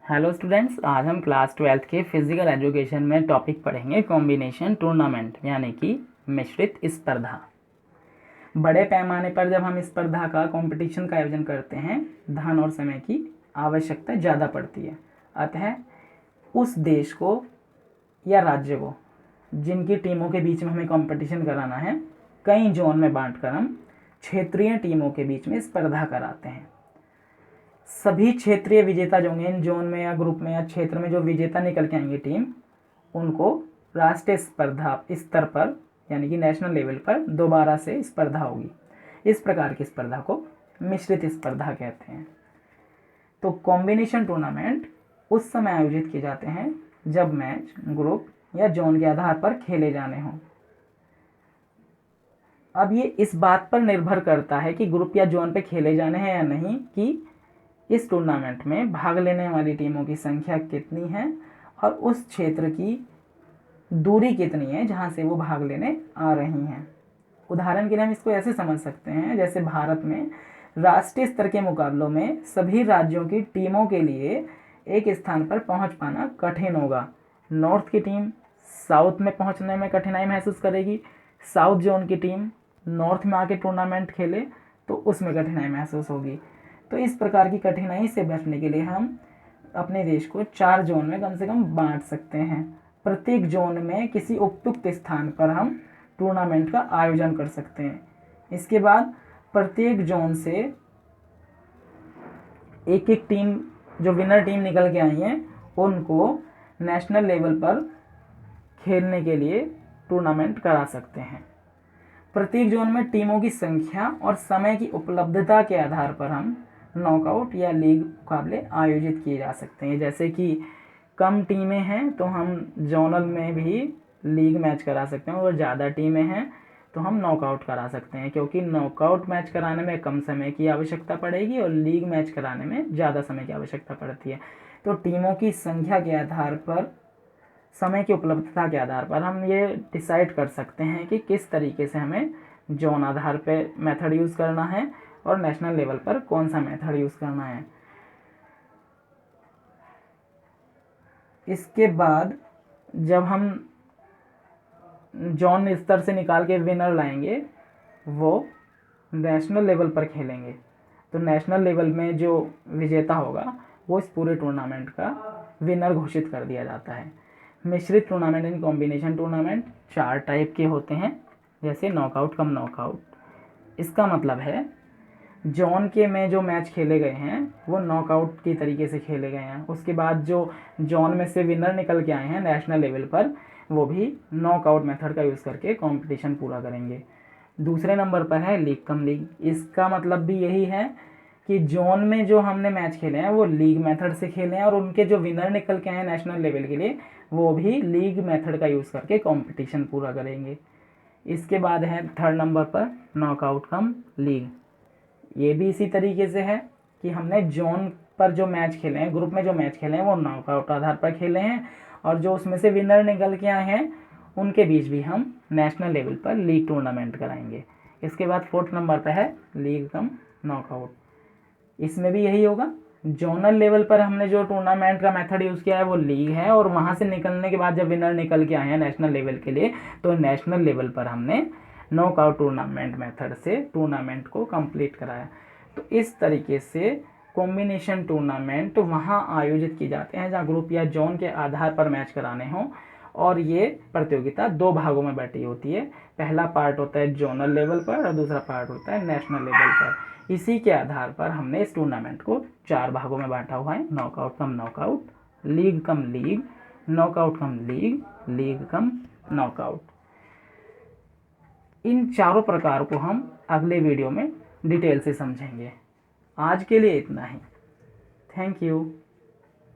Hello students, आज हम class 12th के फिजिकल एजुकेशन में टॉपिक पढ़ेंगे कॉम्बिनेशन टूर्नामेंट यानी कि मिश्रित स्पर्धा। बड़े पैमाने पर जब हम स्पर्धा का कंपटीशन का आयोजन करते हैं, धन और समय की आवश्यकता ज़्यादा पड़ती है। अतः उस देश को या राज्य को जिनकी टीमों के बीच में हमें कंपटीशन कराना है, कई जोन में बांटकर हम क्षेत्रीय टीमों के बीच में स्पर्धा कराते हैं। सभी क्षेत्रीय विजेता जो होंगे इन जोन में या ग्रुप में या क्षेत्र में जो विजेता निकल के आएंगे टीम, उनको राष्ट्रीय स्पर्धा स्तर पर यानी कि नेशनल लेवल पर दोबारा से स्पर्धा होगी। इस प्रकार की स्पर्धा को मिश्रित स्पर्धा कहते हैं। तो कॉम्बिनेशन टूर्नामेंट उस समय आयोजित किए जाते हैं जब मैच ग्रुप या जोन के आधार पर खेले जाने हों। अब ये इस बात पर निर्भर करता है कि ग्रुप या जोन पे खेले जाने हैं या नहीं, कि इस टूर्नामेंट में भाग लेने वाली टीमों की संख्या कितनी है और उस क्षेत्र की दूरी कितनी है जहां से वो भाग लेने आ रही हैं। उदाहरण के लिए हम इसको ऐसे समझ सकते हैं, जैसे भारत में राष्ट्रीय स्तर के मुकाबलों में सभी राज्यों की टीमों के लिए एक स्थान पर पहुंच पाना कठिन होगा। नॉर्थ की टीम साउथ में पहुंचने में कठिनाई महसूस करेगी, साउथ जोन की टीम नॉर्थ में आके टूर्नामेंट खेले तो उसमें कठिनाई महसूस होगी। तो इस प्रकार की कठिनाई से बचने के लिए हम अपने देश को 4 जोन में कम से कम बांट सकते हैं। प्रत्येक जोन में किसी उपयुक्त स्थान पर हम टूर्नामेंट का आयोजन कर सकते हैं। इसके बाद प्रत्येक जोन से एक एक टीम, जो विनर टीम निकल के आई हैं, उनको नेशनल लेवल पर खेलने के लिए टूर्नामेंट करा सकते हैं। प्रत्येक जोन में टीमों की संख्या और समय की उपलब्धता के आधार पर हम नॉकआउट या लीग मुकाबले आयोजित किए जा सकते हैं। जैसे कि कम टीमें हैं तो हम जोनल में भी लीग मैच करा सकते हैं, और ज़्यादा टीमें हैं तो हम नॉकआउट करा सकते हैं, क्योंकि नॉकआउट मैच कराने में कम समय की आवश्यकता पड़ेगी और लीग मैच कराने में ज़्यादा समय की आवश्यकता पड़ती है। तो टीमों की संख्या के आधार पर, समय की उपलब्धता के आधार पर हम ये डिसाइड कर सकते हैं कि किस तरीके से हमें जोन आधार पे मेथड यूज़ करना है और नेशनल लेवल पर कौन सा मेथड यूज़ करना है। इसके बाद जब हम जोन स्तर से निकाल के विनर लाएंगे, वो नेशनल लेवल पर खेलेंगे। तो नेशनल लेवल में जो विजेता होगा वो इस पूरे टूर्नामेंट का विनर घोषित कर दिया जाता है। मिश्रित टूर्नामेंट यानी कॉम्बिनेशन टूर्नामेंट 4 टाइप के होते हैं, जैसे नॉकआउट कम नॉकआउट। इसका मतलब है जोन के में जो मैच खेले गए हैं वो नॉकआउट की तरीके से खेले गए हैं। उसके बाद जो जोन में से विनर निकल के आए हैं नेशनल लेवल पर, वो भी नॉकआउट मेथड का यूज़ करके कंपटीशन पूरा करेंगे। दूसरे नंबर पर है लीग कम लीग। इसका मतलब भी यही है कि जोन में जो हमने मैच खेले हैं वो लीग मेथड से खेले हैं, और उनके जो विनर निकल के आए हैं नेशनल लेवल के लिए, वो भी लीग मेथड का यूज़ करके कंपटीशन पूरा करेंगे। इसके बाद है थर्ड नंबर पर नॉकआउट कम लीग। ये भी इसी तरीके से है कि हमने जोन पर जो मैच खेले हैं, ग्रुप में जो मैच खेले हैं, वो नॉकआउट आधार पर खेले हैं, और जो उसमें से विनर निकल के आए हैं उनके बीच भी हम नेशनल लेवल पर लीग टूर्नामेंट कराएंगे। इसके बाद फोर्थ नंबर पर है लीग कम नॉकआउट। इसमें भी यही होगा, जोनल लेवल पर हमने जो टूर्नामेंट का मेथड यूज़ किया है वो लीग है, और वहाँ से निकलने के बाद जब विनर निकल के आए हैं नेशनल लेवल के लिए, तो नेशनल लेवल पर हमने नॉकआउट टूर्नामेंट मेथड से टूर्नामेंट को कंप्लीट कराया। तो इस तरीके से कॉम्बिनेशन टूर्नामेंट वहाँ आयोजित किए जाते हैं जहाँ ग्रुप या जोन के आधार पर मैच कराने हों, और ये प्रतियोगिता 2 भागों में बटी होती है। पहला पार्ट होता है जोनल लेवल पर और दूसरा पार्ट होता है नेशनल लेवल पर। इसी के आधार पर हमने इस टूर्नामेंट को 4 भागों में बांटा हुआ है, knockout cum knockout, league cum league, knockout cum league, league cum knockout. इन चारों प्रकार को हम अगले वीडियो में डिटेल से समझेंगे। आज के लिए इतना ही। Thank you.